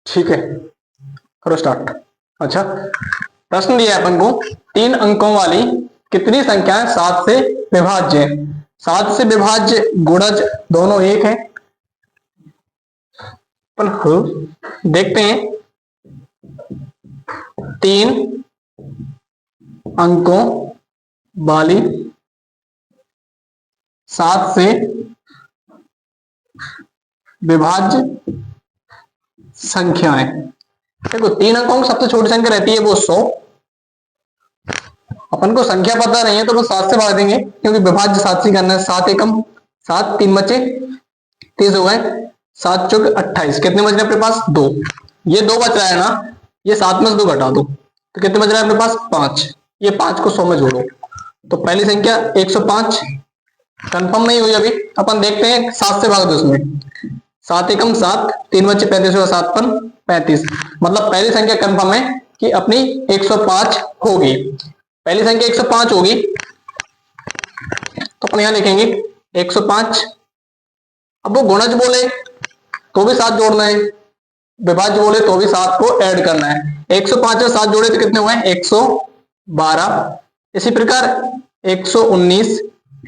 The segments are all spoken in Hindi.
ठीक है, करो स्टार्ट। अच्छा, प्रश्न दिया अपन को 3 अंकों वाली कितनी संख्याएं 7 से विभाज्य है। 7 से विभाज्य गुणज दोनों एक है। अपन देखते हैं 3 अंकों वाली 7 से विभाज्य संख्याएं। देखो 3 अंकों की सबसे छोटी संख्या रहती है वो 100। अपन को संख्या पता नहीं है तो बस 7 से भाग देंगे, क्योंकि विभाज्य 7 से करना है। 7 एकम 7, 3 बचे 30 हो गए, 7 चौक 28। कितने बच रहे अपने पास? 2। ये 2 बच रहा है ना, ये 7 में से 2 घटा दो तो कितने बच रहा है अपने पास? 5। ये 5 को 100 में जोड़ो तो पहली संख्या 105 कंफर्म नहीं हुई अभी। अपन देखते हैं 7 से भाग दो इसमें। 7 एकम 7, 3 बचे 35 हुआ, 7 पन 35। मतलब पहली संख्या कंफर्म है कि अपनी 105 होगी। पहली संख्या 105 होगी तो अपन यहां लिखेंगे 105। अब वो गुणज बोले तो भी 7 जोड़ना है, विभाज्य बोले तो भी 7 को ऐड करना है। 105 में 7 जोड़े तो कितने हुए? 112। इसी प्रकार 119,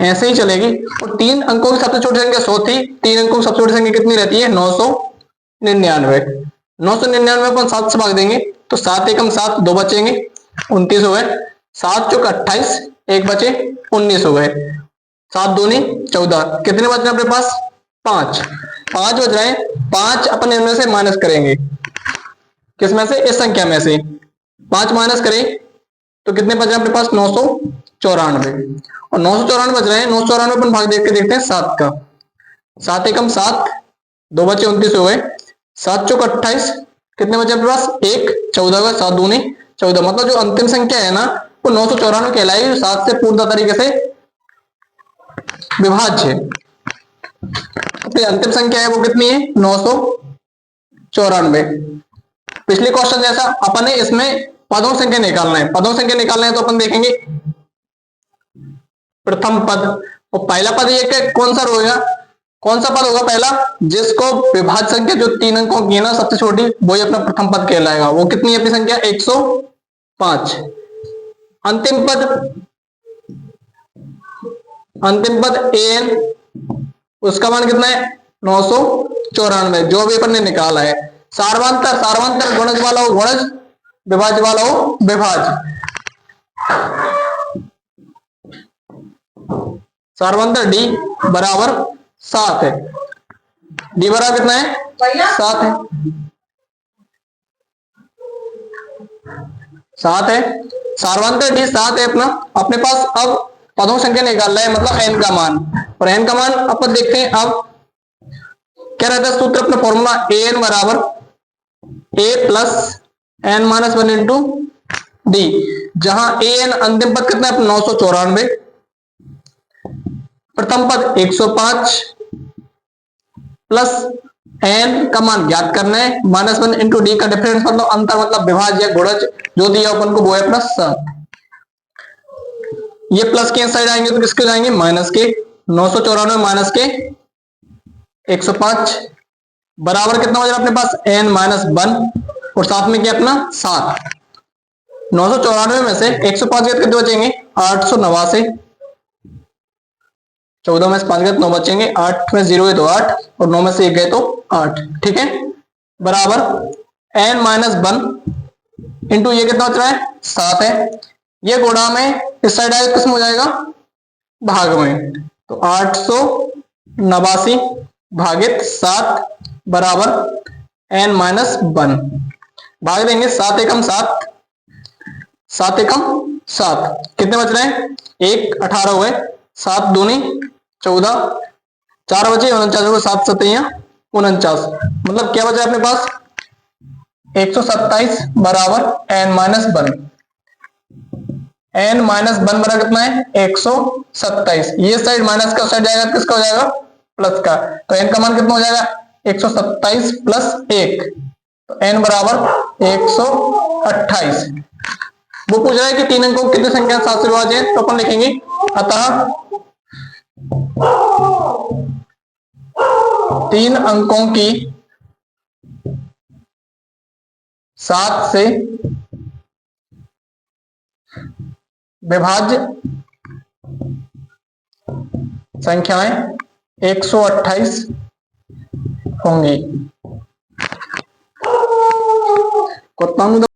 ऐसे ही चलेगी। और 3 अंकों की सबसे छोटी संख्या 100 थी। 3 अंकों की सबसे छोटी संख्या कितनी रहती है? 999। 999 अपन 7 से भाग देंगे तो 7 एकम 7, 2 बचेंगे 29 हो गए। 7 चौक 28, 1 बचे 19 हो गए। 7 दूनी 14। कितने बच रहे अपने पास? 5 बच रहे हैं। 5 अपन इनमें से माइनस करेंगे। किसमें से? इस संख्या में से 5 माइनस करें तो कितने बच रहे अपने पास? 994। और 994 बच रहे हैं। 994 अपन भाग देख के देखते हैं 7 का। 7 एकम 7, 2 बचे 29 हो गए। 7 चौक 28, कितने बचे अपने पास? 1, 14 का। 7 दूनी 14। मतलब जो अंतिम संख्या है ना वो 994 कहलाएगी, जो 7 से पूर्ण तरीके से विभाज्य है। तो अंतिम संख्या है वो कितनी है? 994। पिछले क्वेश्चन जैसा अपन ने इसमें पदों संख्या निकालना है। पदों संख्या निकालना है तो अपन देखेंगे प्रथम पद। और पहला पद ये कि कौन सा होगा? कौन सा पद होगा पहला? जिसको विभाज्य संख्या जो 3 अंकों की है ना सबसे छोटी, वही अपना प्रथम पद कहलाएगा। वो कितनी है अपनी संख्या? 105। अंतिम पद an, उसका मान कितना है? 994, जो भी अपन ने निकाला है। सार्वंतर गुणज वाला हो गुणज, विभाज्य वाला हो विभाज्य। सार्वंतर d बराबर 7 है। d बराबर कितना है? 7 है। 7 है। सार्वंतर d 7 है अपना। अपने पास अब पदों संख्या निकालना है, मतलब n का मान। और n का मान अपन देखते हैं अब क्या रहता है सूत्र अपना फॉर्मूला। an बराबर a plus n minus 1 into D, जहां an अंतिम पद कितना है? 994। प्रथम पद 105 प्लस n का मान ज्ञात करना है, माइनस 1 इंटू डी का डिफरेंस मतलब अंतर, मतलब विभाज्य या गुणज जो दिया अपन को वो है प्लस 7। ये प्लस के साइड आएंगे तो किसके जाएंगे? माइनस के। 994 माइनस के 105 बराबर कितना हो जाएगा अपने पास? n माइनस 1 और साथ में क्या अपना 7। 994 में से 105 कितने बचेंगे? 889। 14 में से 5 गए 9 बचेंगे। 8 में 0 है तो 8 और 9 में से 1 गए तो 8। ठीक है, बराबर n माइनस 1 इंटू ये कितना बच रहा है? 7 है। ये गुणा में इस साइड आएगा किसमें हो जाएगा? भाग में। तो 889 भागित 7 बराबर n माइनस 1। भाग देंगे 7 एकम 7, 7 एकम 7। कितने बच रहे हैं? 1, 18 हुए। 7 दूनी 14, 4 बचे 49 हुए। 7 7 49, मतलब क्या बचा अपने पास? 127 बराबर n माइनस 1। n माइनस 1 बराबर कितना है? 127। ये साइड माइनस का साइड जाएगा, किसका हो जाएगा? प्लस का। तो n का मान कितना हो जाएगा? 127 प्लस 1, तो n बराबर 128। वो पूछ रहा है कि 3 अंकों कितनी संख्या 7 से विभाज्य है, तो अपन लिखेंगे अतः 3 अंकों की 7 से विभाज्य संख्याएं 128 होंगी।